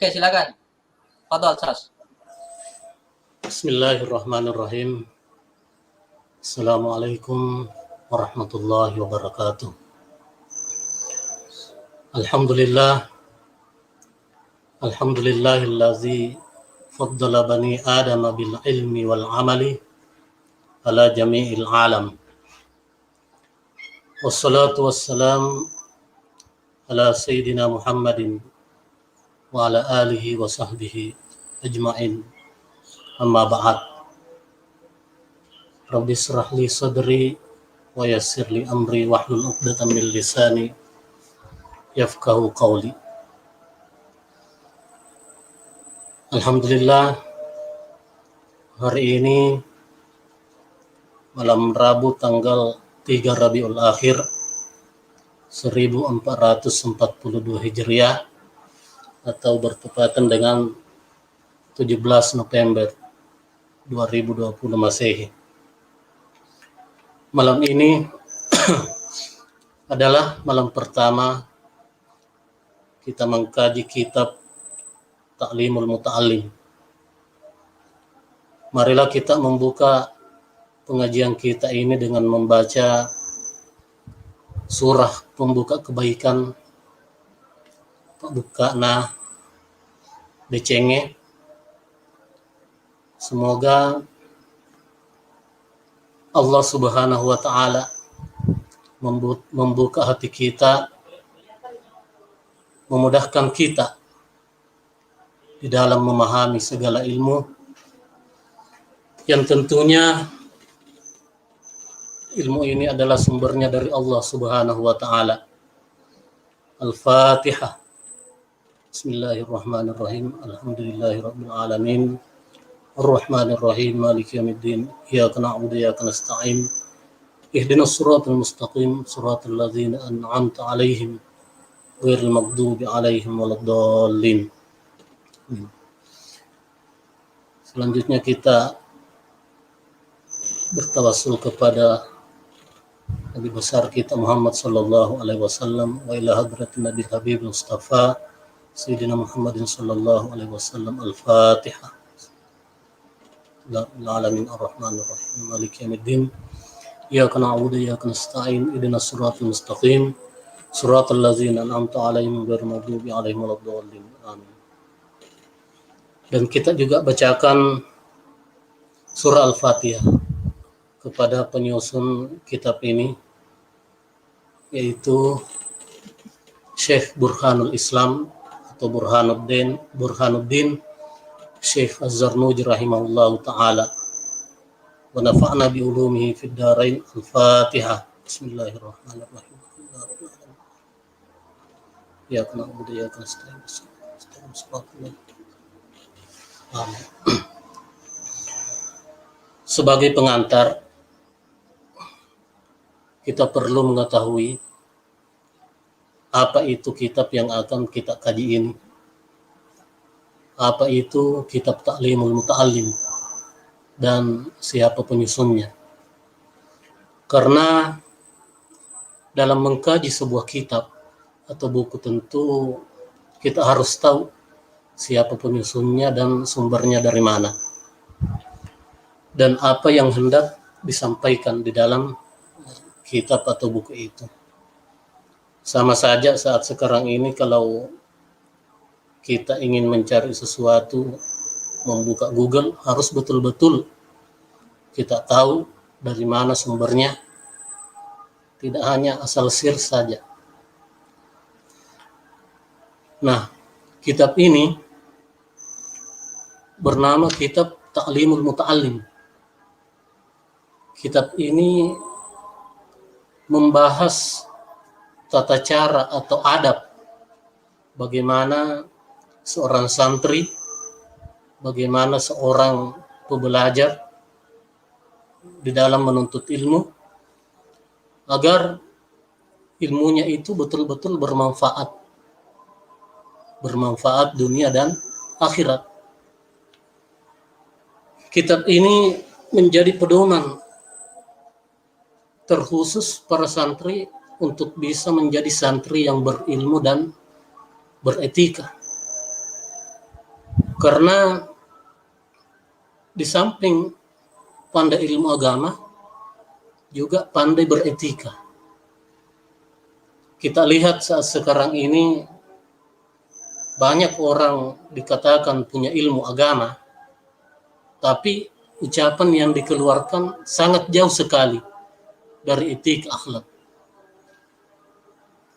Oke, silakan. Fadhal, Sas. Bismillahirrahmanirrahim. Assalamualaikum warahmatullahi wabarakatuh. Alhamdulillahillazi faddala bani Adam bil ilmi wal amali ala jami'il alam. Wassalatu wassalam ala sayyidina Muhammadin wa ala alihi wa sahbihi ajma'in. Amma ba'd. Rabbi israh li sadri wa yassir li amri wahlul 'uqdatam min lisani yafqahu qawli. Alhamdulillah, hari ini malam Rabu tanggal 3 Rabiul Akhir 1442 Hijriah atau bertepatan dengan 17 November 2020 Masehi. Malam ini adalah malam pertama kita mengkaji kitab Ta'limul Muta'allim. Marilah kita membuka pengajian kita ini dengan membaca surah pembuka kebaikan Buka na Decenge. Semoga Allah Subhanahu wa Ta'ala membuka hati kita, memudahkan kita di dalam memahami segala ilmu yang tentunya ilmu ini adalah sumbernya dari Allah Subhanahu wa Ta'ala. Al-Fatihah. Bismillahirrahmanirrahim. Alhamdulillahirabbil alamin. Ar-Rahmanir-Rahim. Maliki yaumiddin. Iyyaka na'budu wa iyyaka nasta'in. Ihdinas siratal mustaqim, siratal ladzina an'amta 'alaihim ghairil maghdubi 'alaihim waladdallin. Selanjutnya kita bertawassul kepada Nabi besar kita Muhammad sallallahu alaihi wasallam wa ila hadratin Nabi Habib Mustafa Sayyidina Muhammadin sallallahu alaihi wasallam. Al-Fatihah. Alamin ar-Rahmanir Rahim. Maliki yaumiddin. Iyyaka na'budu wa iyyaka nasta'in. Ihdinas siratal mustaqim, siratal ladzina an'amta 'alaihim ghairil maghdubi 'alaihim waladdallin. Amin. Dan kita juga bacakan surah Al-Fatihah kepada penyusun kitab ini, yaitu Syekh Burhanul Islam atau Burhanuddin Syekh Az-Zarnuji rahimahullahu ta'ala. Wa nafa'na bi ulumihi fid dharain. Al-Fatihah. Bismillahirrahmanirrahim. Ya kana ubudu ya kana nasta'in. Amin. Sebagai pengantar, kita perlu mengetahui apa itu kitab yang akan kita kaji ini. Apa itu kitab Ta'limul Muta'allim dan siapa penyusunnya. Karena dalam mengkaji sebuah kitab atau buku tentu kita harus tahu siapa penyusunnya dan sumbernya dari mana, dan apa yang hendak disampaikan di dalam kitab atau buku itu. Sama saja saat sekarang ini kalau kita ingin mencari sesuatu, membuka Google, harus betul-betul kita tahu dari mana sumbernya, tidak hanya asal search saja. Nah, kitab ini bernama Kitab Ta'limul Muta'allim. Kitab ini membahas tata cara atau adab bagaimana seorang santri, bagaimana seorang pembelajar di dalam menuntut ilmu agar ilmunya itu betul-betul bermanfaat dunia dan akhirat. Kitab ini menjadi pedoman terkhusus para santri untuk bisa menjadi santri yang berilmu dan beretika. Karena di samping pandai ilmu agama, juga pandai beretika. Kita lihat saat sekarang ini banyak orang dikatakan punya ilmu agama, tapi ucapan yang dikeluarkan sangat jauh sekali dari etik akhlak.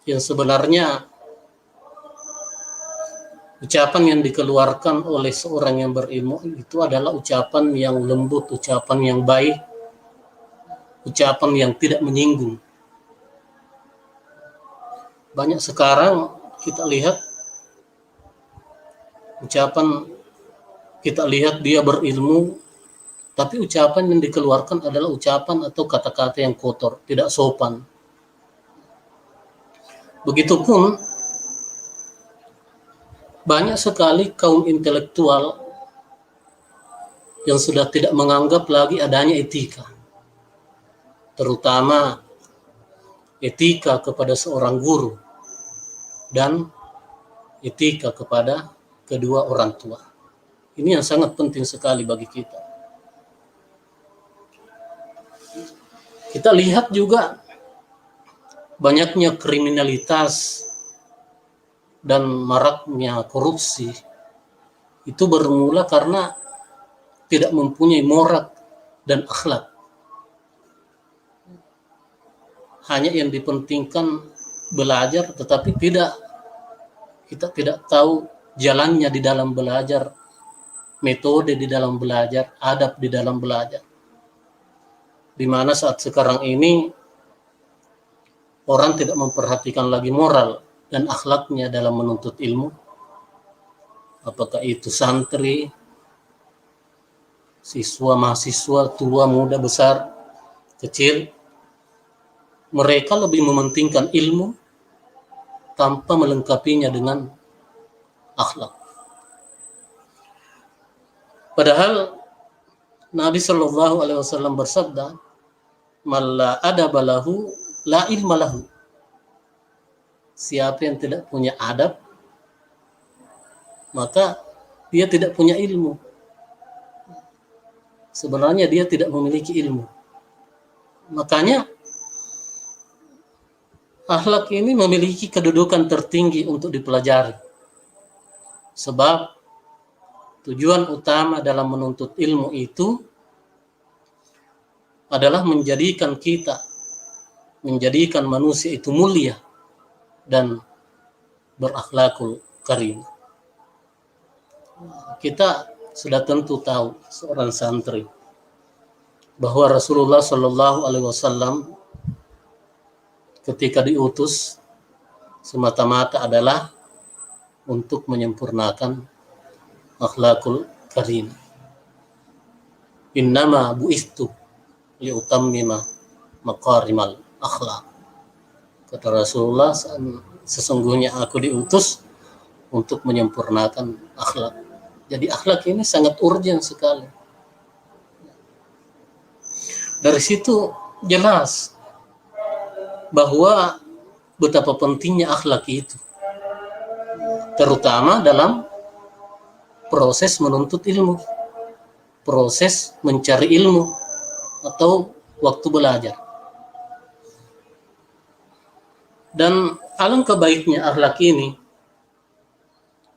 Yang sebenarnya ucapan yang dikeluarkan oleh seorang yang berilmu itu adalah ucapan yang lembut, ucapan yang baik, ucapan yang tidak menyinggung. Banyak sekarang kita lihat dia berilmu, tapi ucapan yang dikeluarkan adalah ucapan atau kata-kata yang kotor, tidak sopan. Begitupun banyak sekali kaum intelektual yang sudah tidak menganggap lagi adanya etika, terutama etika kepada seorang guru dan etika kepada kedua orang tua. Ini yang sangat penting sekali bagi kita. Kita lihat juga banyaknya kriminalitas dan maraknya korupsi itu bermula karena tidak mempunyai moral dan akhlak. Hanya yang dipentingkan belajar, tetapi kita tidak tahu jalannya di dalam belajar, metode di dalam belajar, adab di dalam belajar. Di mana saat sekarang ini orang tidak memperhatikan lagi moral dan akhlaknya dalam menuntut ilmu, apakah itu santri, siswa, mahasiswa, tua, muda, besar, kecil. Mereka lebih mementingkan ilmu tanpa melengkapinya dengan akhlak. Padahal Nabi Shallallahu Alaihi Wasallam bersabda, "Man la adaba lahu, la ilma lahu." Siapa yang tidak punya adab, maka dia tidak punya ilmu. Sebenarnya dia tidak memiliki ilmu. Makanya akhlak ini memiliki kedudukan tertinggi untuk dipelajari. Sebab tujuan utama dalam menuntut ilmu itu adalah menjadikan manusia itu mulia dan berakhlakul karim. Kita sudah tentu tahu seorang santri bahwa Rasulullah Shallallahu Alaihi Wasallam ketika diutus semata-mata adalah untuk menyempurnakan akhlakul karim. Innama bu'istu liutammima makarimal akhlak. Kata Rasulullah, sesungguhnya aku diutus untuk menyempurnakan akhlak. Jadi akhlak ini sangat urgent sekali. Dari situ jelas bahwa betapa pentingnya akhlak itu, terutama dalam proses menuntut ilmu, proses mencari ilmu, atau waktu belajar. Dan alangkah baiknya akhlak ini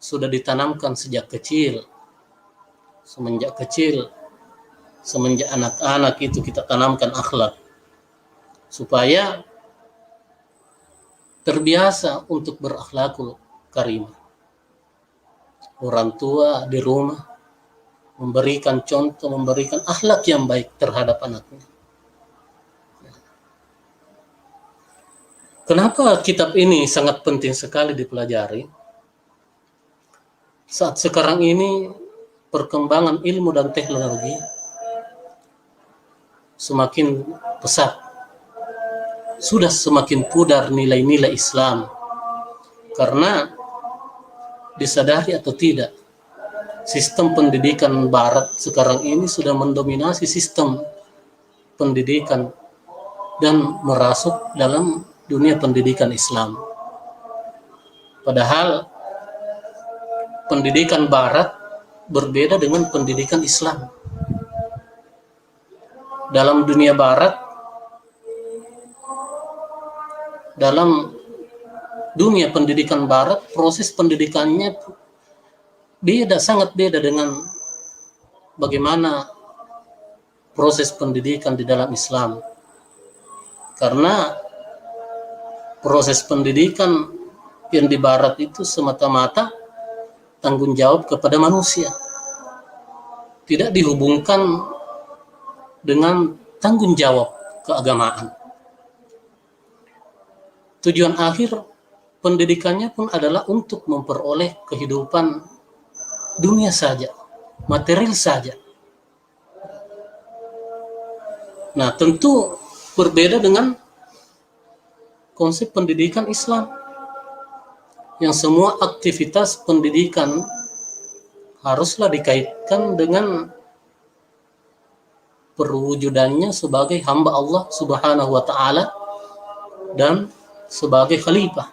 sudah ditanamkan sejak kecil. Semenjak anak-anak itu kita tanamkan akhlak, supaya terbiasa untuk berakhlakul karimah. Orang tua di rumah memberikan contoh, memberikan akhlak yang baik terhadap anaknya. Kenapa kitab ini sangat penting sekali dipelajari? Saat sekarang ini perkembangan ilmu dan teknologi semakin pesat. Sudah semakin pudar nilai-nilai Islam. Karena disadari atau tidak, sistem pendidikan barat sekarang ini sudah mendominasi sistem pendidikan dan merasuk dalam dunia pendidikan Islam. Padahal pendidikan barat berbeda dengan pendidikan Islam. Dalam dunia barat, dalam dunia pendidikan barat, proses pendidikannya beda, sangat beda dengan bagaimana proses pendidikan di dalam Islam. Karena proses pendidikan yang di barat itu semata-mata tanggung jawab kepada manusia, tidak dihubungkan dengan tanggung jawab keagamaan. Tujuan akhir pendidikannya pun adalah untuk memperoleh kehidupan dunia saja, material saja. Nah, tentu berbeda dengan konsep pendidikan Islam, yang semua aktivitas pendidikan haruslah dikaitkan dengan perwujudannya sebagai hamba Allah Subhanahu wa Ta'ala dan sebagai khalifah.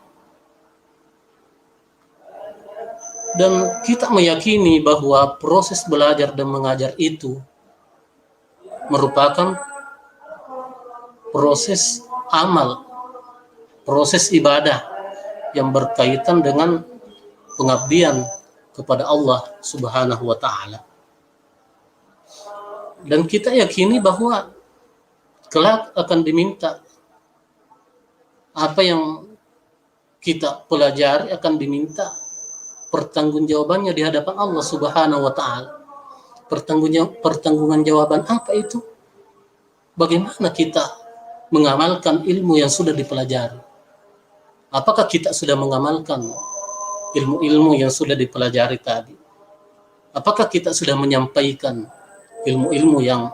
Dan kita meyakini bahwa proses belajar dan mengajar itu merupakan proses amal, proses ibadah yang berkaitan dengan pengabdian kepada Allah Subhanahu wa Ta'ala. Dan kita yakini bahwa kelak akan diminta apa yang kita pelajari, akan diminta pertanggungjawabannya di hadapan Allah Subhanahu wa Ta'ala. Pertanggungan jawaban apa itu? Bagaimana kita mengamalkan ilmu yang sudah dipelajari? Apakah kita sudah mengamalkan ilmu-ilmu yang sudah dipelajari tadi? Apakah kita sudah menyampaikan ilmu-ilmu yang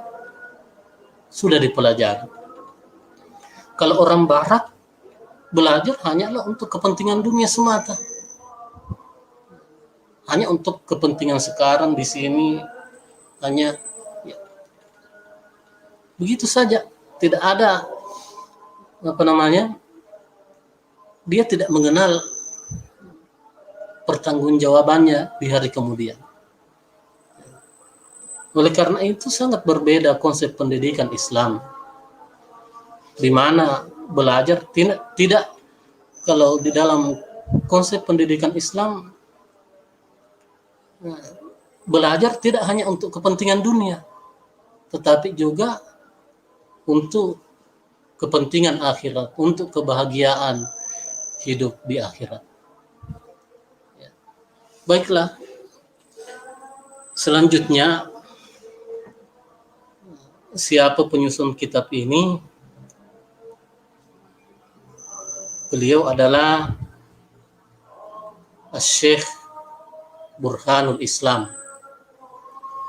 sudah dipelajari? Kalau orang barat belajar hanyalah untuk kepentingan dunia semata, hanya untuk kepentingan sekarang di sini, hanya ya, begitu saja, tidak ada dia tidak mengenal pertanggungjawabannya di hari kemudian. Oleh karena itu sangat berbeda konsep pendidikan Islam, di mana belajar tidak kalau di dalam konsep pendidikan Islam, belajar tidak hanya untuk kepentingan dunia, tetapi juga untuk kepentingan akhirat, untuk kebahagiaan hidup di akhirat. Baiklah, selanjutnya siapa penyusun kitab ini? Beliau adalah Syekh Burhanul Islam.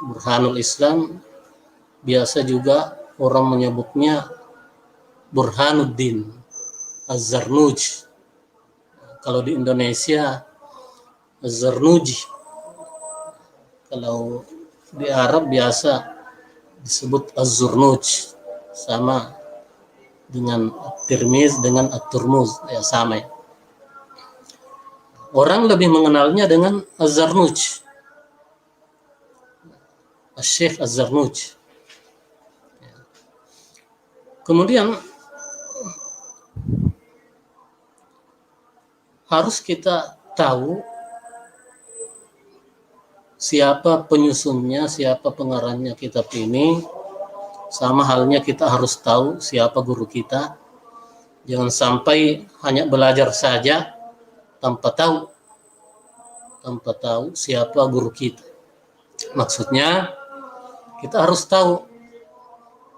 Burhanul Islam biasa juga orang menyebutnya Burhanuddin Az-Zarnuj. Kalau di Indonesia Az-Zarnuji. Kalau di Arab biasa disebut Az-Zurnuj, sama dengan Tirmiz dengan At-Turmuz, ya sama ya. Orang lebih mengenalnya dengan Az-Zarnuj, Syekh Az-Zarnuj. Kemudian harus kita tahu siapa penyusunnya, siapa pengarangnya kitab ini. Sama halnya kita harus tahu siapa guru kita. Jangan sampai hanya belajar saja tanpa tahu siapa guru kita. Maksudnya kita harus tahu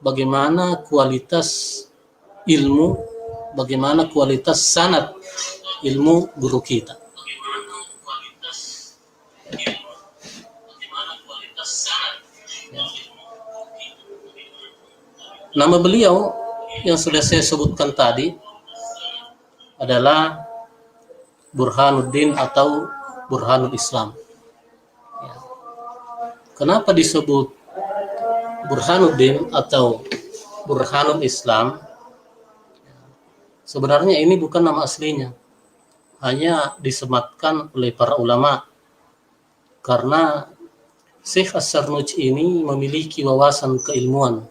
bagaimana kualitas ilmu, bagaimana kualitas sanad ilmu guru kita. Nama beliau yang sudah saya sebutkan tadi adalah Burhanuddin atau Burhanul Islam. Ya. Kenapa disebut Burhanuddin atau Burhanul Islam? Sebenarnya ini bukan nama aslinya, hanya disematkan oleh para ulama karena Syekh As-Sarnuj ini memiliki wawasan keilmuan,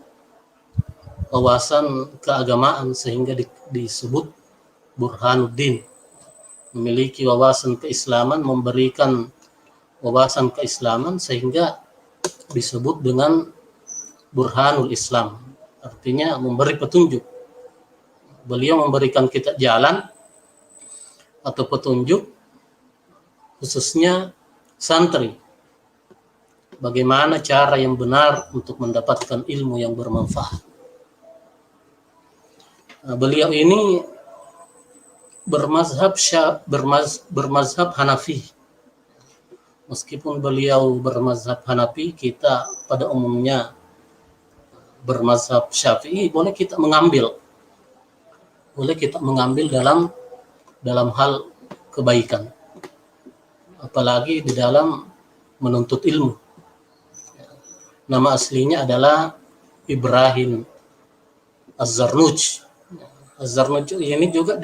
wawasan keagamaan sehingga disebut Burhanuddin. Memiliki wawasan keislaman, memberikan wawasan keislaman sehingga disebut dengan Burhanul Islam. Artinya memberi petunjuk. Beliau memberikan kita jalan atau petunjuk khususnya santri. Bagaimana cara yang benar untuk mendapatkan ilmu yang bermanfaat. Beliau ini bermazhab Hanafi. Meskipun beliau bermazhab Hanafi, kita pada umumnya bermazhab Syafi'i, boleh kita mengambil dalam hal kebaikan, apalagi di dalam menuntut ilmu. Nama aslinya adalah Ibrahim Az-Zarnuj. Az-Zarnuj ini juga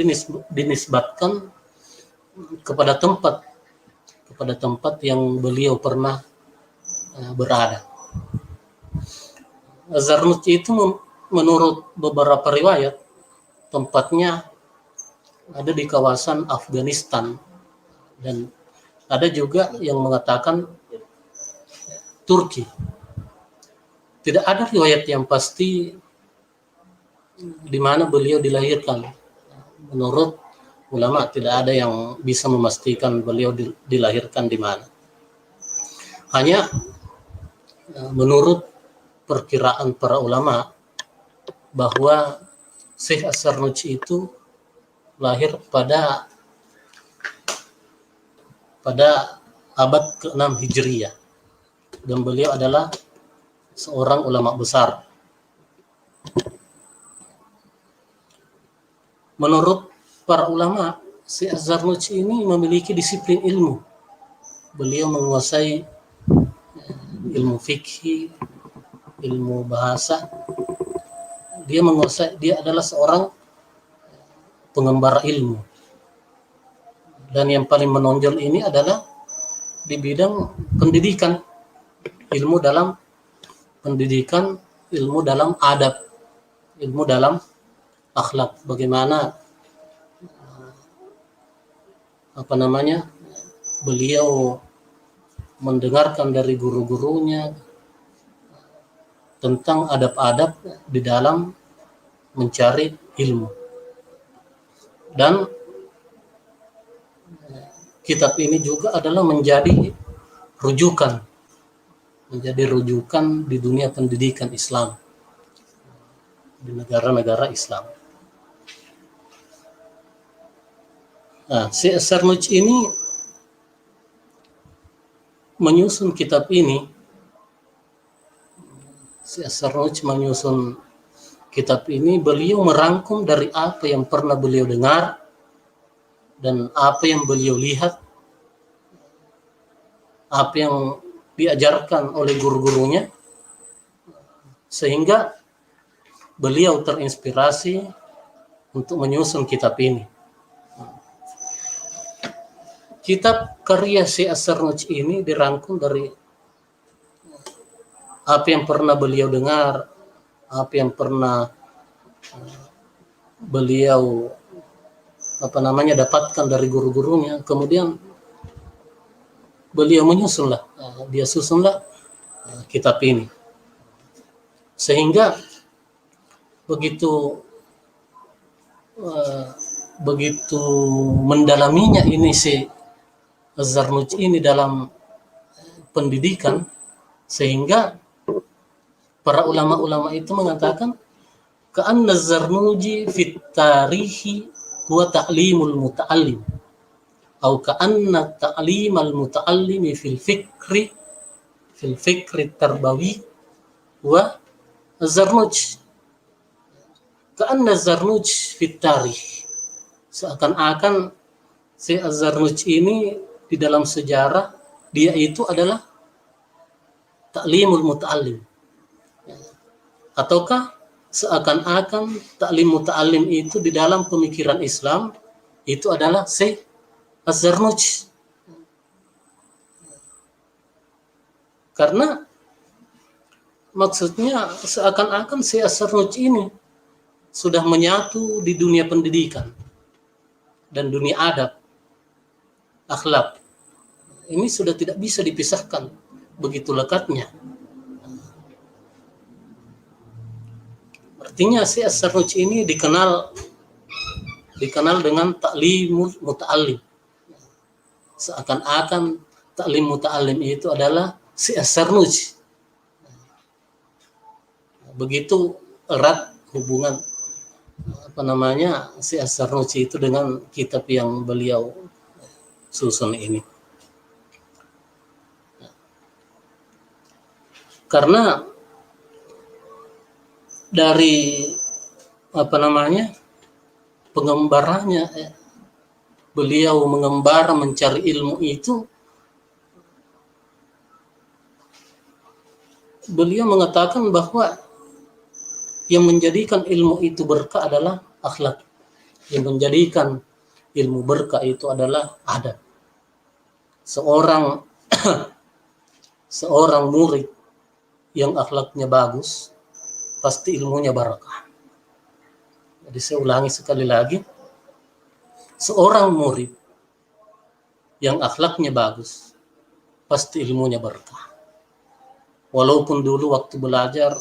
dinisbatkan kepada tempat yang beliau pernah berada. Az-Zarnuj itu menurut beberapa riwayat tempatnya ada di kawasan Afghanistan, dan ada juga yang mengatakan Turki. Tidak ada riwayat yang pasti di mana beliau dilahirkan. Menurut ulama tidak ada yang bisa memastikan beliau dilahirkan di mana. Hanya menurut perkiraan para ulama bahwa Syekh As-Sarnuj itu lahir pada abad ke-6 Hijriyah, dan beliau adalah seorang ulama besar. Menurut para ulama, Syekh Az-Zarnuj ini memiliki disiplin ilmu. Beliau menguasai ilmu fikih, ilmu bahasa. Dia adalah seorang pengembara ilmu. Dan yang paling menonjol ini adalah di bidang pendidikan, ilmu dalam pendidikan, ilmu dalam adab, ilmu dalam akhlak. Bagaimana beliau mendengarkan dari guru-gurunya tentang adab-adab di dalam mencari ilmu. Dan kitab ini juga adalah menjadi rujukan di dunia pendidikan Islam, di negara-negara Islam. Nah, Syekh As-Sarnuj ini menyusun kitab ini. Syekh As-Sarnuj menyusun kitab ini, beliau merangkum dari apa yang pernah beliau dengar dan apa yang beliau lihat, apa yang diajarkan oleh guru-gurunya, sehingga beliau terinspirasi untuk menyusun kitab ini. Kitab karya Syekh As-Sarnuj ini dirangkum dari apa yang pernah beliau dengar, apa yang pernah beliau dapatkan dari guru-gurunya. Kemudian beliau susunlah kitab ini, sehingga begitu mendalaminya ini si Az-Zarnuj ini dalam pendidikan, sehingga para ulama-ulama itu mengatakan ka'anna Az-Zarnuji fit tarihi huwa ta'limul muta'allim, atau ka'anna ta'limal muta'allimi fil fikri tarbawi wa Az-Zarnuj. Ka'anna Az-Zarnuj fit tarih, seakan-akan si Az-Zarnuj ini di dalam sejarah dia itu adalah ta'limul muta'allim, ataukah seakan-akan ta'lim muta'allim itu di dalam pemikiran Islam itu adalah Syekh Az-Zarnuj. Karena maksudnya seakan-akan si As-Sarnuj ini sudah menyatu di dunia pendidikan dan dunia adab, akhlak. Ini sudah tidak bisa dipisahkan, begitu lekatnya. Artinya si As-Sarnuj ini dikenal dengan ta'limul muta'allim. Seakan-akan ta'lim muta'allim itu adalah si As-Sarnuj. Begitu erat hubungan si As-Sarnuj itu dengan kitab yang beliau susun ini. Karena dari pengembarannya, beliau mengembara mencari ilmu itu, beliau mengatakan bahwa yang menjadikan ilmu itu berkah adalah akhlak. Yang menjadikan ilmu berkah itu adalah adab. Seorang murid yang akhlaknya bagus, pasti ilmunya barakah. Jadi saya ulangi sekali lagi, seorang murid yang akhlaknya bagus, pasti ilmunya berkah. Walaupun dulu waktu belajar,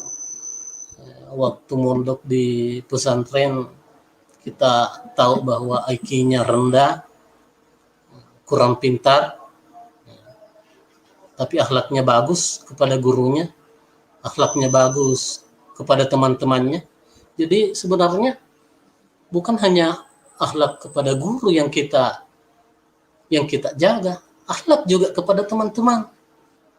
waktu mondok di pesantren, kita tahu bahwa IQ-nya rendah, kurang pintar, tapi akhlaknya bagus kepada gurunya, akhlaknya bagus kepada teman-temannya. Jadi sebenarnya bukan hanya akhlak kepada guru yang kita jaga, akhlak juga kepada teman-teman.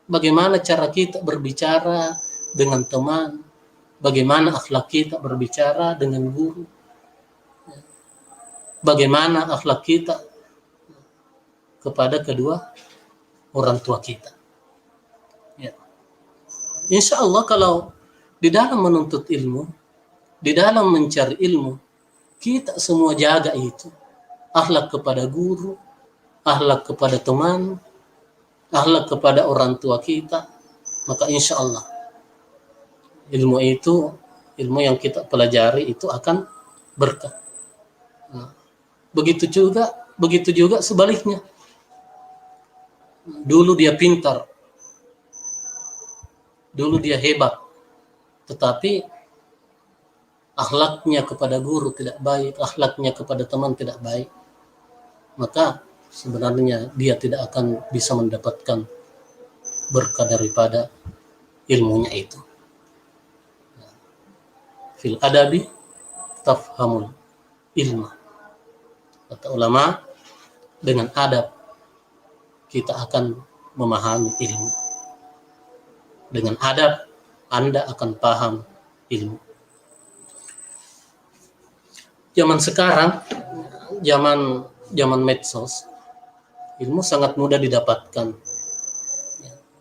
Bagaimana cara kita berbicara dengan teman, bagaimana akhlak kita berbicara dengan guru, bagaimana akhlak kita kepada kedua orang tua kita. Ya. Insya Allah kalau di dalam menuntut ilmu, di dalam mencari ilmu, kita semua jaga itu. Akhlak kepada guru, akhlak kepada teman, akhlak kepada orang tua kita, maka insya Allah ilmu yang kita pelajari itu akan berkah. Nah, begitu juga sebaliknya. Dulu dia pintar, dulu dia hebat, tetapi akhlaknya kepada guru tidak baik, akhlaknya kepada teman tidak baik, maka sebenarnya dia tidak akan bisa mendapatkan berkah daripada ilmunya itu. Fil adabi tafhamul ilma. Kata ulama, dengan adab kita akan memahami ilmu. Dengan adab Anda akan paham ilmu. Zaman sekarang, zaman medsos, ilmu sangat mudah didapatkan.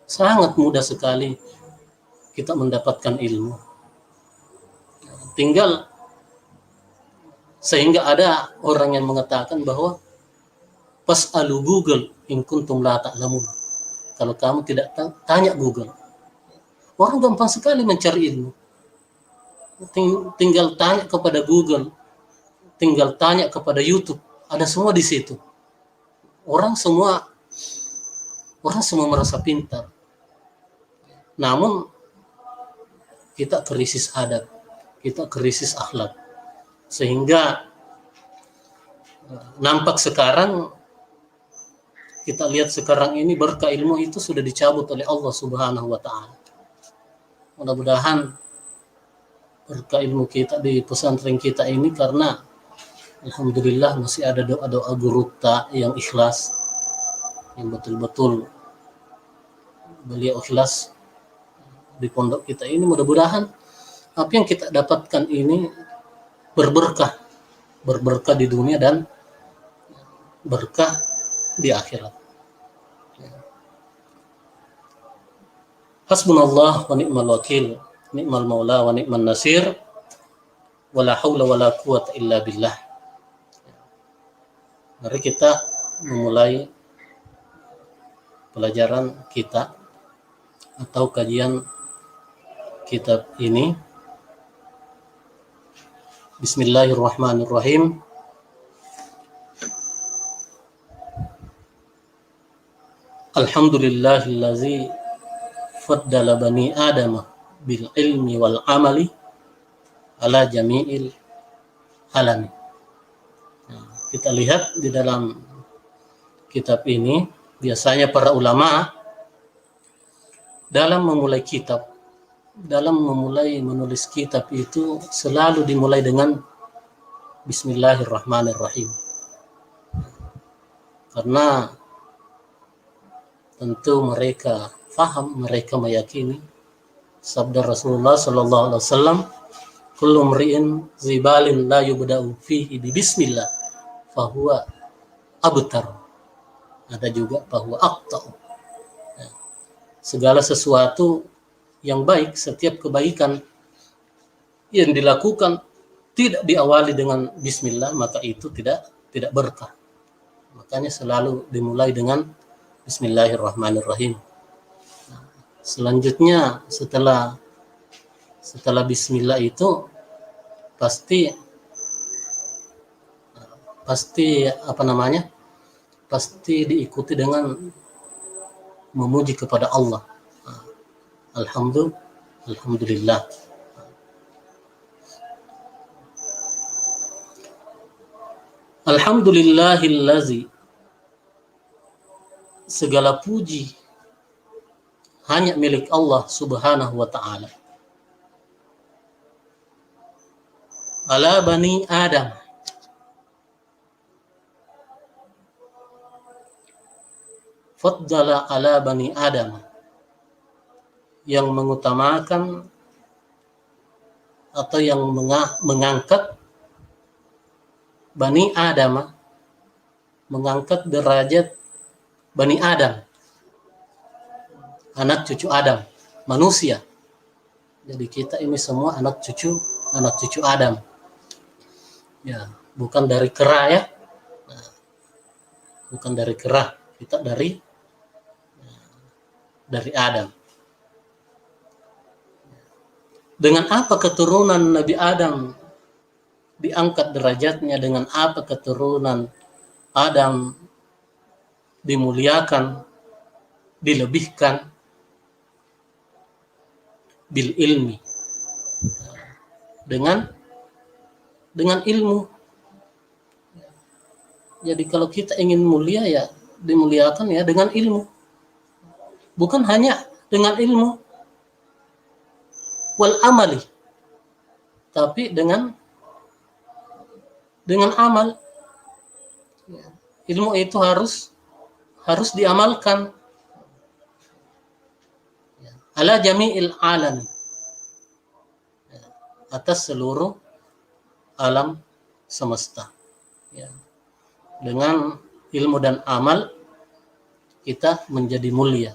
Sangat mudah sekali kita mendapatkan ilmu. Tinggal sehingga ada orang yang mengatakan bahwa fas'alu Google in kuntum la ta'lamun. Kalau kamu tidak tahu, tanya Google. Orang gampang sekali mencari ilmu. Tinggal tanya kepada Google, tinggal tanya kepada YouTube, ada semua di situ. Orang semua merasa pintar. Namun kita krisis adab, kita krisis akhlak. Sehingga nampak sekarang, kita lihat sekarang ini berkah ilmu itu sudah dicabut oleh Allah Subhanahu wa taala. Mudah-mudahan berkah ilmu kita di pesantren kita ini, karena alhamdulillah masih ada doa-doa guru yang ikhlas, yang betul-betul beliau ikhlas di pondok kita ini. Mudah-mudahan apa yang kita dapatkan ini berberkah di dunia dan berkah di akhirat. Hasbunallah wa ni'mal wakil, ni'mal maula wa ni'man nasir, wala haula wala quwata illa billah. Mari kita memulai pelajaran kita atau kajian kitab ini. Bismillahirrahmanirrahim. Alhamdulillahillazi faddala bani Adam bil ilmi wal amali ala jami'il alami. Nah, kita lihat di dalam kitab ini, biasanya para ulama dalam memulai kitab, dalam memulai menulis kitab itu selalu dimulai dengan Bismillahirrahmanirrahim. Karena tentu mereka faham, mereka meyakini sabda Rasulullah sallallahu alaihi wasallam, kullu mri'in zibalin la yubda'u fihi bi bismillah fahuwa abtar. Ada juga fahuwa aqta'. Segala sesuatu yang baik, setiap kebaikan yang dilakukan tidak diawali dengan bismillah, maka itu tidak berkah. Makanya selalu dimulai dengan Bismillahirrahmanirrahim. Selanjutnya setelah bismillah itu pasti pasti diikuti dengan memuji kepada Allah. Alhamdulillah. Alhamdulillahillazi, segala puji hanya milik Allah Subhanahu wa ta'ala. Ala bani Adam, faddala ala bani Adam, yang mengutamakan atau yang mengangkat Bani Adam, mengangkat derajat Bani Adam, anak cucu Adam, manusia. Jadi kita ini semua anak cucu Adam. Ya, bukan dari kera ya. Nah, bukan dari kera, kita dari Adam. Dengan apa keturunan Nabi Adam diangkat derajatnya, dengan apa keturunan Adam dimuliakan, dilebihkan? Bil ilmi, dengan ilmu. Jadi kalau kita ingin mulia ya dimuliakan ya dengan ilmu, bukan hanya dengan ilmu, wal amali, tapi dengan amal. Ilmu itu harus diamalkan. Ala jami'il alami, atas seluruh alam semesta. Ya. Dengan ilmu dan amal kita menjadi mulia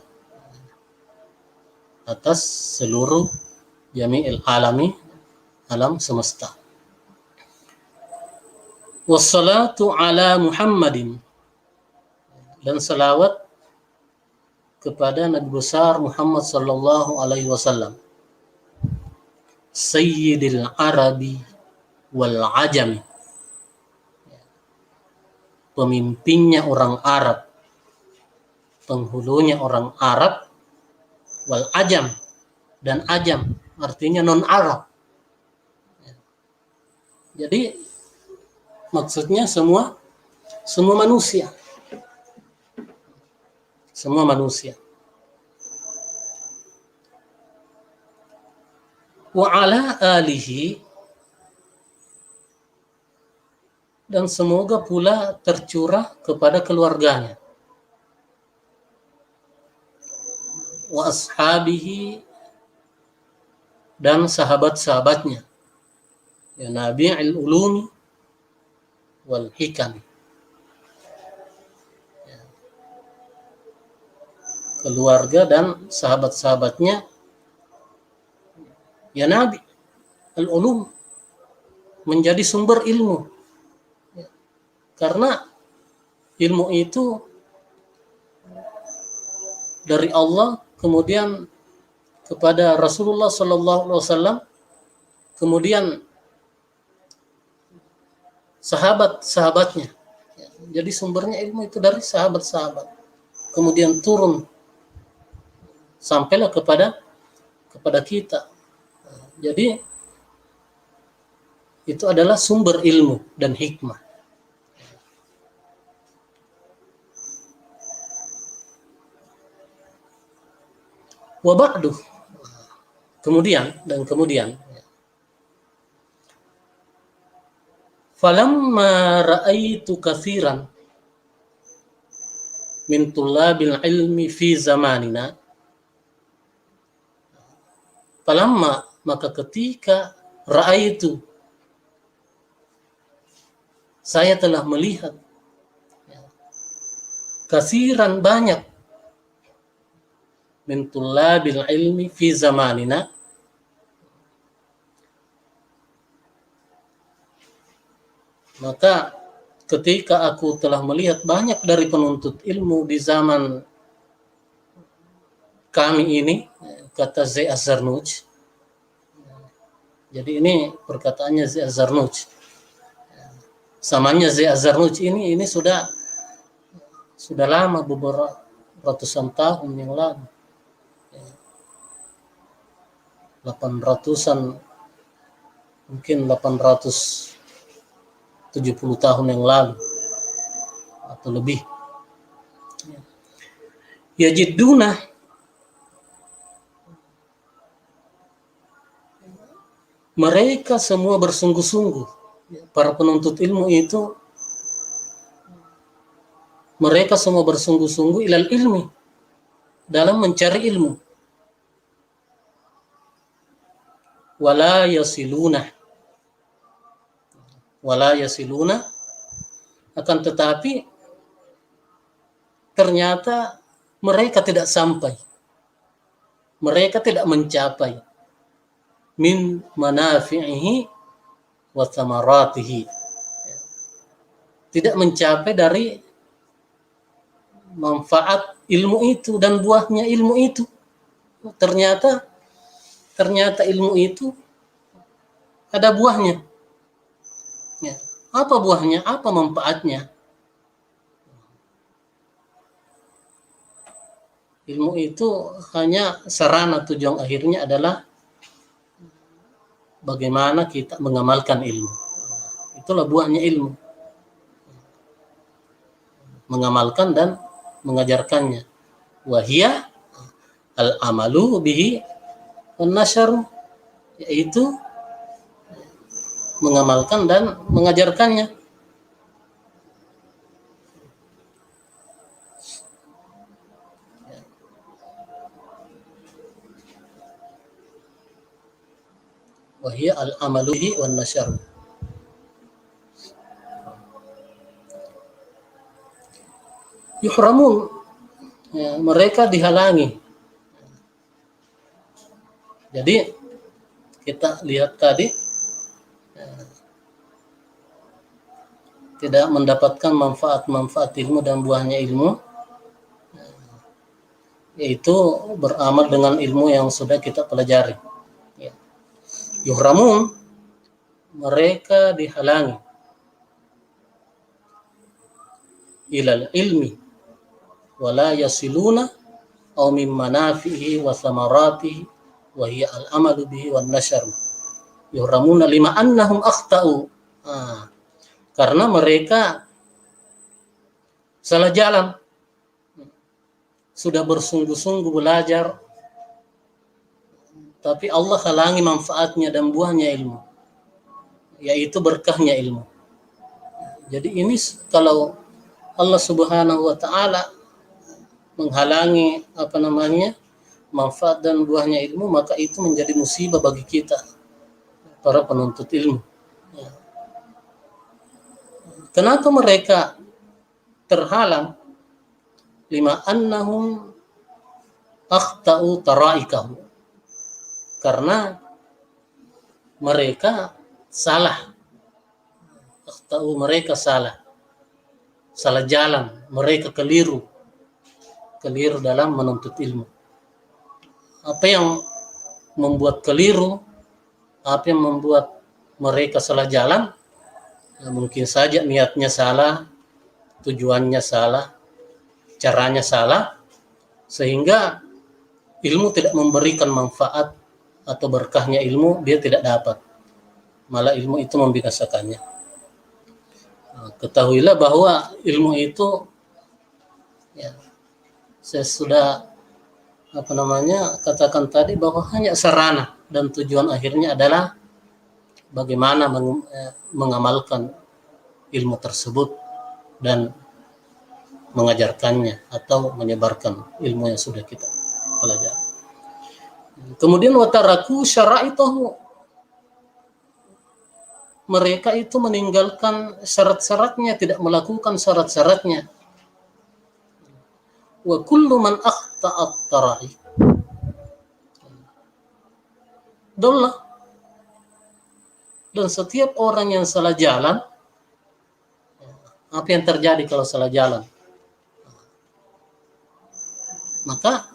atas seluruh jami'il alami, alam semesta. Wassalatu ala Muhammadin, dan salawat kepada Nabi besar Muhammad sallallahu alaihi wasallam, Sayyidil Arabi wal Ajami, pemimpinnya orang Arab, penghulunya orang Arab, wal Ajam, dan Ajam artinya non Arab. Jadi maksudnya semua manusia. Semua manusia. Wa ala alihi, dan semoga pula tercurah kepada keluarganya. Wa ashabihi, dan sahabat-sahabatnya. Ya Nabi'il ulumi wal hikam. Keluarga dan sahabat-sahabatnya ya Nabi al-ulum, menjadi sumber ilmu. Karena ilmu itu dari Allah, kemudian kepada Rasulullah SAW, kemudian sahabat-sahabatnya. Jadi sumbernya ilmu itu dari sahabat-sahabat. Kemudian turun sampailah kepada kita. Jadi itu adalah sumber ilmu dan hikmah. Wa ba'du, kemudian falamma ra'aitu katsiran min tullabil ilmi fi zamanina, falamma, maka ketika ra'aitu, saya telah melihat, katsiran, banyak, min tullabil ilmi fi zamanina, maka ketika aku telah melihat banyak dari penuntut ilmu di zaman kami ini, kata Zai Az-Zarnuj. Jadi ini perkataannya Zai Az-Zarnuj. Samanya Zai Az-Zarnuj ini sudah lama, beberapa ratusan tahun yang lalu. 800-an, mungkin 870 tahun yang lalu atau lebih. Yajiduna, mereka semua bersungguh-sungguh, para penuntut ilmu itu, mereka semua bersungguh-sungguh ilal ilmi, dalam mencari ilmu. Wala yasiluna, akan tetapi ternyata mereka tidak sampai, mereka tidak mencapai min manafi'ihi wa thamaratihi, tidak mencapai dari manfaat ilmu itu dan buahnya ilmu itu. Ternyata ilmu itu ada buahnya. Ya. Apa buahnya? Apa manfaatnya? Ilmu itu hanya sarana, tujuan akhirnya adalah bagaimana kita mengamalkan ilmu. Itulah buahnya ilmu. Mengamalkan dan mengajarkannya. Wahia al-amalu bihi wan-nasharu, yaitu mengamalkan dan mengajarkannya. Wahia al-amalu bihi wan-nasharu. Yuhramun, ya, mereka dihalangi. Jadi kita lihat tadi, tidak mendapatkan manfaat ilmu dan buahnya ilmu, yaitu beramal dengan ilmu yang sudah kita pelajari. Ya. Yuhramun, mereka dihalangi ilal ilmi wala yasiluna aw min manafihi wa thamaratihi wa hiya al-amalu bihi wan nashr. Yuhramuna lima annahum akhtau, karena mereka salah jalan, sudah bersungguh-sungguh belajar, tapi Allah halangi manfaatnya dan buahnya ilmu, yaitu berkahnya ilmu. Jadi ini kalau Allah Subhanahu wa taala menghalangi manfaat dan buahnya ilmu, maka itu menjadi musibah bagi kita para penuntut ilmu. Kenapa mereka terhalang? Lima annahum akhtau taraikahu, karena mereka salah. Akhtau, mereka salah jalan, mereka keliru dalam menuntut ilmu. Apa yang membuat keliru, apa yang membuat mereka salah jalan, mungkin saja niatnya salah, tujuannya salah, caranya salah, sehingga ilmu tidak memberikan manfaat atau berkahnya ilmu dia tidak dapat. Malah ilmu itu membinasakannya. Ketahuilah bahwa ilmu itu, ya, saya sudah katakan tadi bahwa hanya sarana dan tujuan akhirnya adalah bagaimana mengamalkan ilmu tersebut dan mengajarkannya atau menyebarkan ilmu yang sudah kita pelajari. Kemudian wataraku syara'itahu, mereka itu meninggalkan syarat-syaratnya, tidak melakukan syarat-syaratnya. Wa kullu man akhta'at tara'i dollah, dan setiap orang yang salah jalan, apa yang terjadi kalau salah jalan? Maka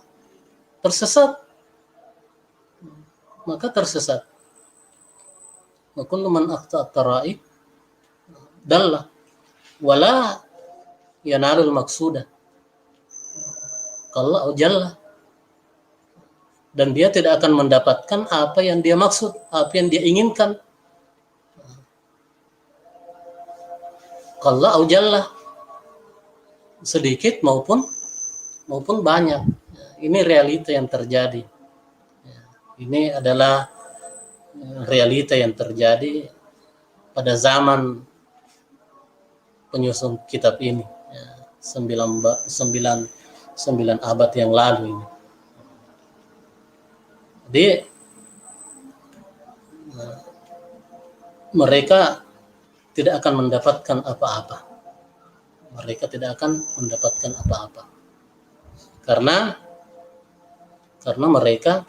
tersesat. Wa kullu man akhta'at tara'i dalla wala yanalul maqsuda qalla jalla, dan dia tidak akan mendapatkan apa yang dia maksud, apa yang dia inginkan. Qalla jalla, sedikit maupun banyak. Ini realita yang terjadi. Ini adalah realita yang terjadi pada zaman penyusun kitab ini, 9 abad yang lalu ini. Jadi mereka tidak akan mendapatkan apa-apa. Karena mereka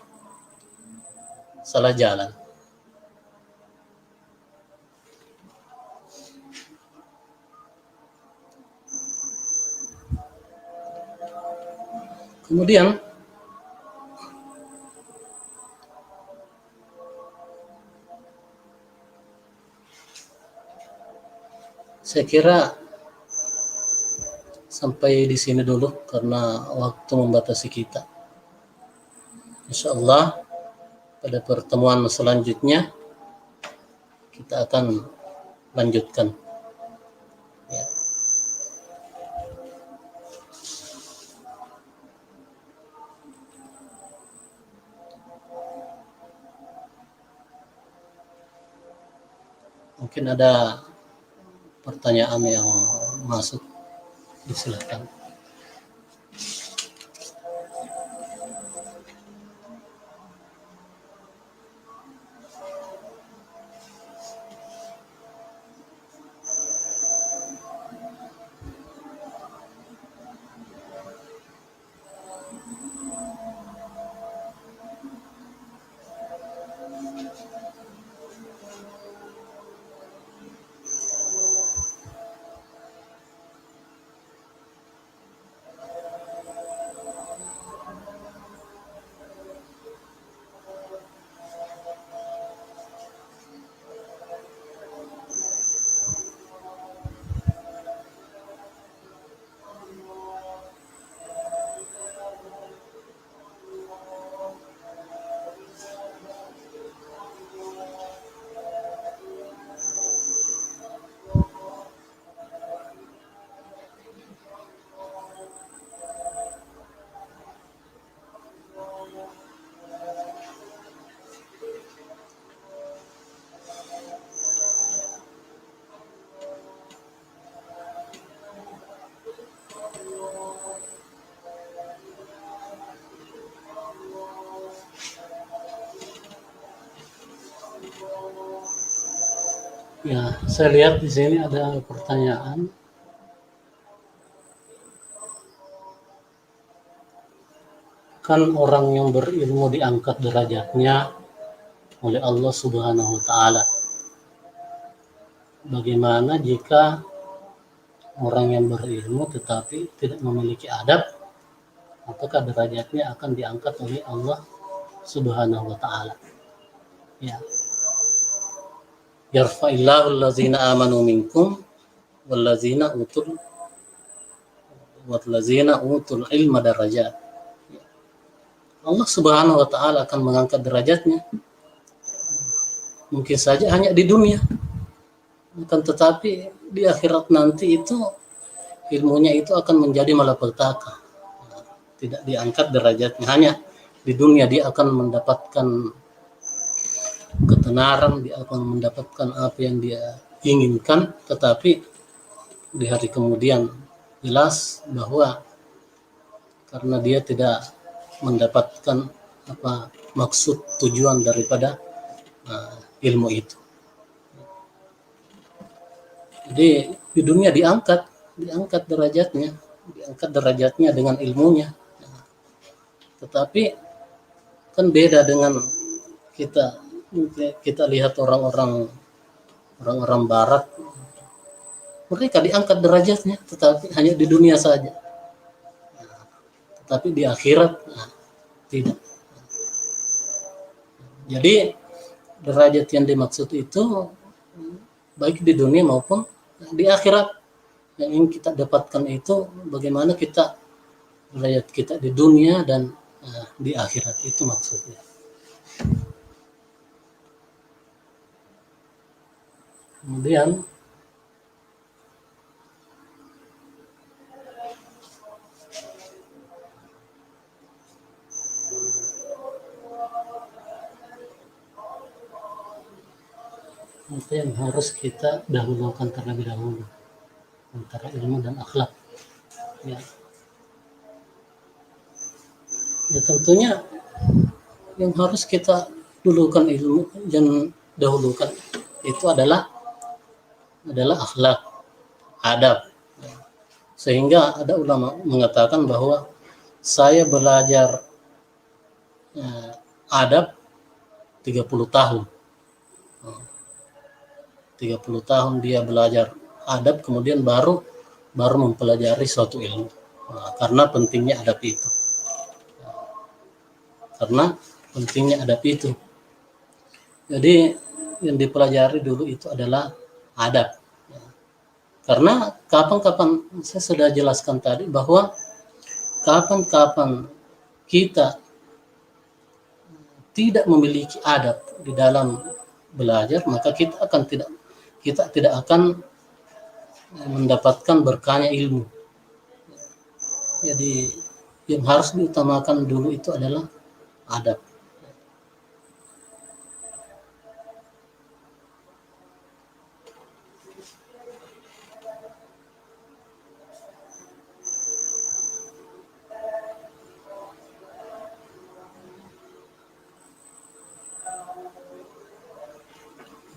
salah jalan. Kemudian saya kira sampai di sini dulu karena waktu membatasi kita. Insyaallah pada pertemuan selanjutnya kita akan lanjutkan. Ya. Mungkin ada pertanyaan yang masuk, silakan. Ya, saya lihat di sini ada pertanyaan. Kan orang yang berilmu diangkat derajatnya oleh Allah Subhanahu wa taala. Bagaimana jika orang yang berilmu tetapi tidak memiliki adab? Apakah derajatnya akan diangkat oleh Allah Subhanahu wa ta'ala. Ya. Yarfa'illahu allazina amanu minkum wallazina utul ilma darajat. Allah Subhanahu wa ta'ala akan mengangkat derajatnya. Mungkin saja hanya di dunia, akan tetapi di akhirat nanti itu ilmunya itu akan menjadi malapetaka. Tidak diangkat derajatnya, hanya di dunia dia akan mendapatkan ketenaran, dia akan mendapatkan apa yang dia inginkan, tetapi di hari kemudian jelas bahwa karena dia tidak mendapatkan apa maksud tujuan daripada ilmu itu. Jadi di dunia diangkat derajatnya dengan ilmunya. Tetapi kan beda dengan kita lihat orang-orang barat, mereka diangkat derajatnya tetapi hanya di dunia saja. Tetapi di akhirat tidak. Jadi derajat yang dimaksud itu baik di dunia maupun di akhirat. Yang ingin kita dapatkan itu bagaimana kita derajat kita di dunia dan di akhirat, itu maksudnya. Kemudian apa yang harus kita dahulukan terlebih dahulu antara ilmu dan akhlak. Ya tentunya yang harus kita dahulukan itu adalah akhlak, adab. Sehingga ada ulama mengatakan bahwa saya belajar adab 30 tahun. 30 tahun dia belajar adab, kemudian baru mempelajari suatu ilmu. Karena pentingnya adab itu. Jadi yang dipelajari dulu itu adalah adab. Karena kapan-kapan saya sudah jelaskan tadi bahwa kapan-kapan kita tidak memiliki adab di dalam belajar, maka kita tidak akan mendapatkan berkahnya ilmu. Jadi yang harus diutamakan dulu itu adalah adab.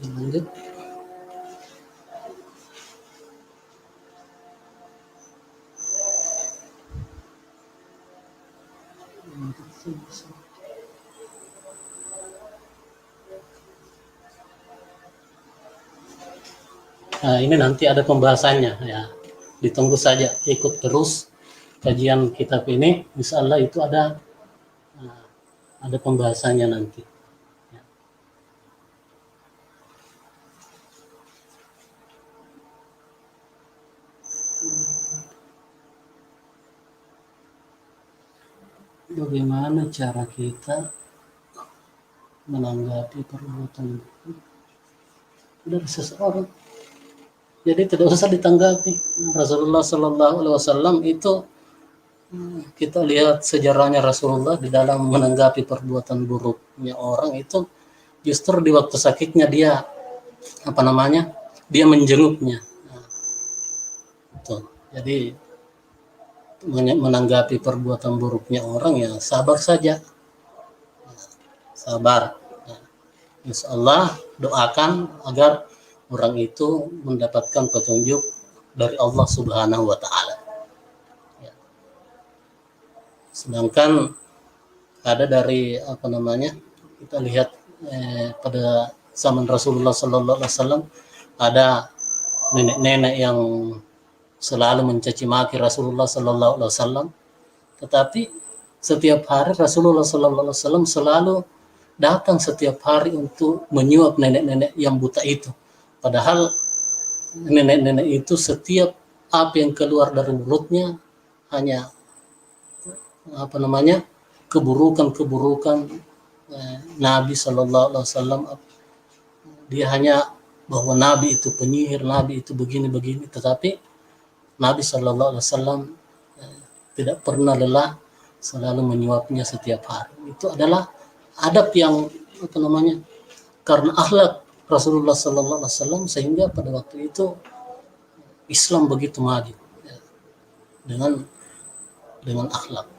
Lanjut. Nah, ini nanti ada pembahasannya ya. Ditunggu saja, ikut terus kajian kitab ini. Insya Allah itu ada pembahasannya nanti. Bagaimana cara kita menanggapi perbuatan dari seseorang? Jadi tidak usah ditanggapi. Rasulullah Shallallahu Alaihi Wasallam itu kita lihat sejarahnya Rasulullah di dalam menanggapi perbuatan buruknya orang itu justru di waktu sakitnya dia dia menjenguknya. Jadi menanggapi perbuatan buruknya orang ya sabar saja, sabar. Insya Allah doakan agar orang itu mendapatkan petunjuk dari Allah Subhanahu wa Ta'ala. Sedangkan ada dari kita lihat pada zaman Rasulullah Sallallahu Alaihi Wasallam ada nenek-nenek yang selalu mencaci maki Rasulullah Sallallahu Alaihi Wasallam, tetapi setiap hari Rasulullah SAW selalu datang setiap hari untuk menyuap nenek-nenek yang buta itu. Padahal nenek-nenek itu setiap apa yang keluar dari mulutnya hanya keburukan-keburukan Nabi Shallallahu Alaihi Wasallam. Dia hanya bahwa Nabi itu penyihir, Nabi itu begini-begini, tetapi Nabi Shallallahu Alaihi Wasallam tidak pernah lelah, selalu menyuapnya setiap hari. Itu adalah adab yang karena akhlak Rasulullah Sallallahu Alaihi Wasallam, sehingga pada waktu itu Islam begitu maju dengan akhlak.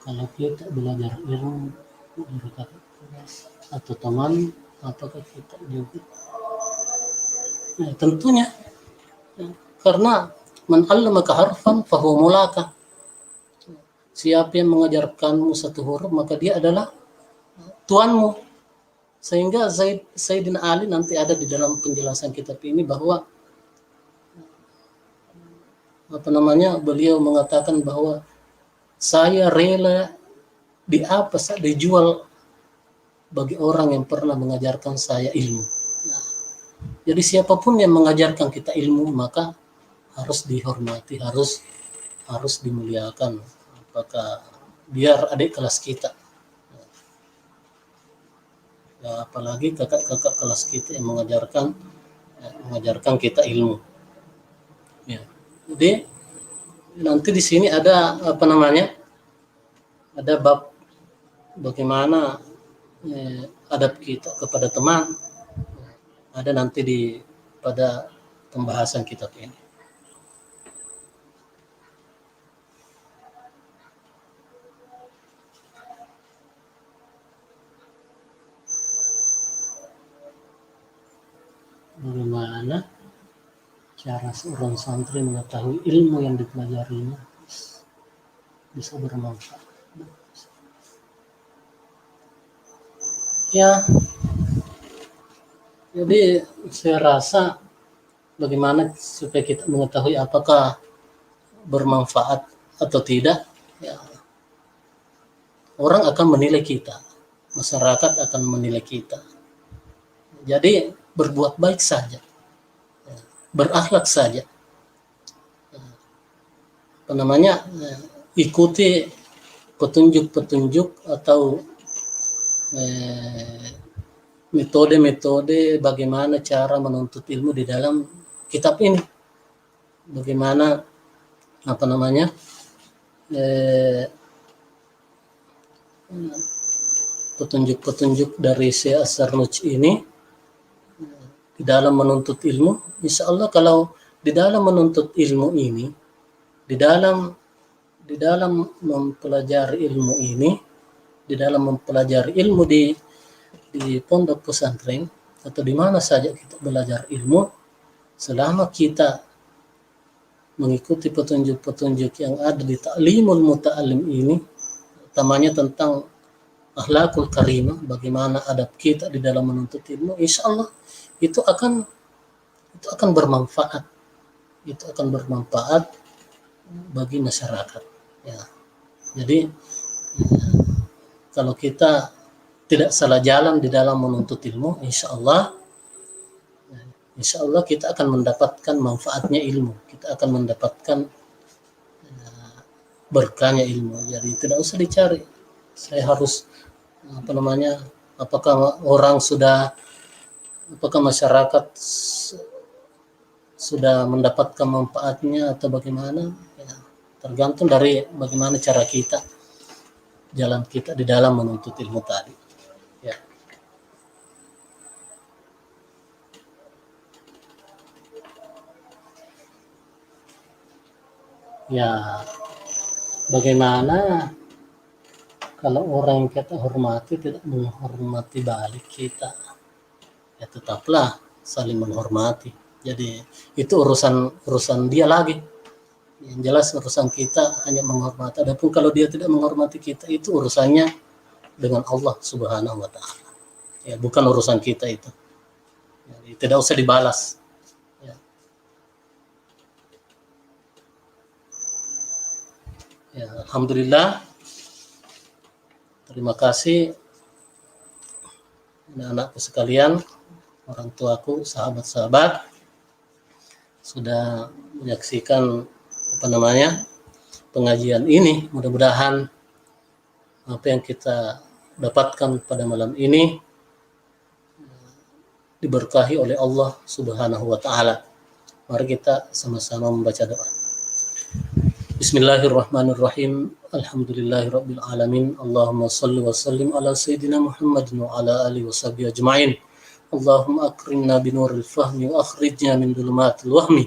Kalau kita belajar ilmu dari kakak atau teman, apakah kita juga? Ya, tentunya, karena man 'allamaka harfan fahuwa mulaka. Siapa yang mengajarkanmu satu huruf, maka dia adalah tuanmu. Sehingga Sayyidina Ali nanti ada di dalam penjelasan kitab ini bahwa beliau mengatakan bahwa saya rela dijual bagi orang yang pernah mengajarkan saya ilmu. Jadi siapapun yang mengajarkan kita ilmu, maka harus dihormati, harus dimuliakan. Apakah biar adik kelas kita, ya, apalagi kakak-kakak kelas kita yang mengajarkan kita ilmu. Ya. Jadi nanti di sini ada ada bab bagaimana adab kita kepada teman. Ada nanti pada pembahasan kitab ini. Bagaimana cara seorang santri mengetahui ilmu yang dipelajarinya bisa bermanfaat? Ya, jadi saya rasa bagaimana supaya kita mengetahui apakah bermanfaat atau tidak, ya, orang akan menilai kita, masyarakat akan menilai kita. Jadi berbuat baik saja, berakhlak saja, ikuti petunjuk-petunjuk atau metode-metode bagaimana cara menuntut ilmu di dalam kitab ini. Bagaimana petunjuk-petunjuk dari Syekh As-Sarnuj ini di dalam menuntut ilmu. Insya Allah kalau di dalam menuntut ilmu ini, di dalam mempelajari ilmu ini, di dalam mempelajari ilmu di pondok pesantren atau di mana saja kita belajar ilmu, selama kita mengikuti petunjuk-petunjuk yang ada di Ta'limul Muta'allim ini, utamanya tentang akhlakul karimah, bagaimana adab kita di dalam menuntut ilmu, insya Allah itu akan bermanfaat. Itu akan bermanfaat bagi masyarakat. Ya. Jadi kalau kita tidak salah jalan di dalam menuntut ilmu, insya Allah kita akan mendapatkan manfaatnya ilmu. Kita akan mendapatkan berkahnya ilmu. Jadi tidak usah dicari. Saya harus apakah masyarakat sudah mendapatkan manfaatnya atau bagaimana? Ya, tergantung dari bagaimana cara kita, jalan kita di dalam menuntut ilmu tadi. Ya. Ya, bagaimana kalau orang yang kita hormati tidak menghormati balik kita? Ya tetaplah saling menghormati. Jadi itu urusan dia lagi. Yang jelas urusan kita hanya menghormati. Adapun kalau dia tidak menghormati kita, itu urusannya dengan Allah Subhanahu wa taala. Ya, bukan urusan kita itu. Jadi, tidak usah dibalas. Ya. Ya, alhamdulillah. Terima kasih anak-anakku sekalian, orang tuaku, sahabat-sahabat sudah menyaksikan pengajian ini. Mudah-mudahan apa yang kita dapatkan pada malam ini diberkahi oleh Allah Subhanahu wa taala. Mari kita sama-sama membaca doa. Bismillahirrahmanirrahim. Alhamdulillahirabbil alamin. Allahumma shalli wa sallim ala sayyidina Muhammadin wa ala alihi washabihi ajma'in. Allahumma akrimna binuril fahmi wa akhrijna min dhulumatil wahmi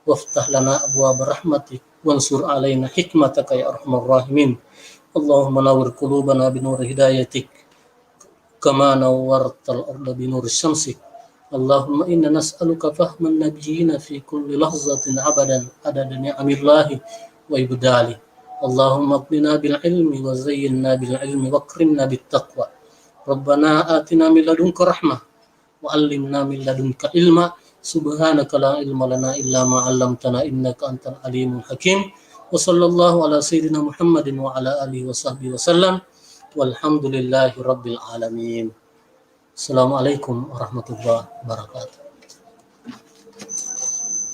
waftah lana abwaab rahmatik wansur alaina hikmataka ya arhamar rahimin. Allahumma nawwir qulubana binur hidayatik kama nawwartal arda binur syamsik. Allahumma inna nas'aluka fahman nabiyyina fi kulli lahzatin abadan adada ni'amillahi wa ibdali. Allahumma qina bil ilmi wa zayyinna bil ilmi wa akrimna bit taqwa. Rabbana atina min ladunka rahmah wa 'allimna min ladunka ilma. Subhanaka la ilma lana illa ma 'allamtana innaka antal alimul hakim. Wa sallallahu ala sayyidina Muhammadin wa ala alihi wa sahbihi wasallam. Walhamdulillahi rabbil alamin. Assalamualaikum warahmatullahi wabarakatuh.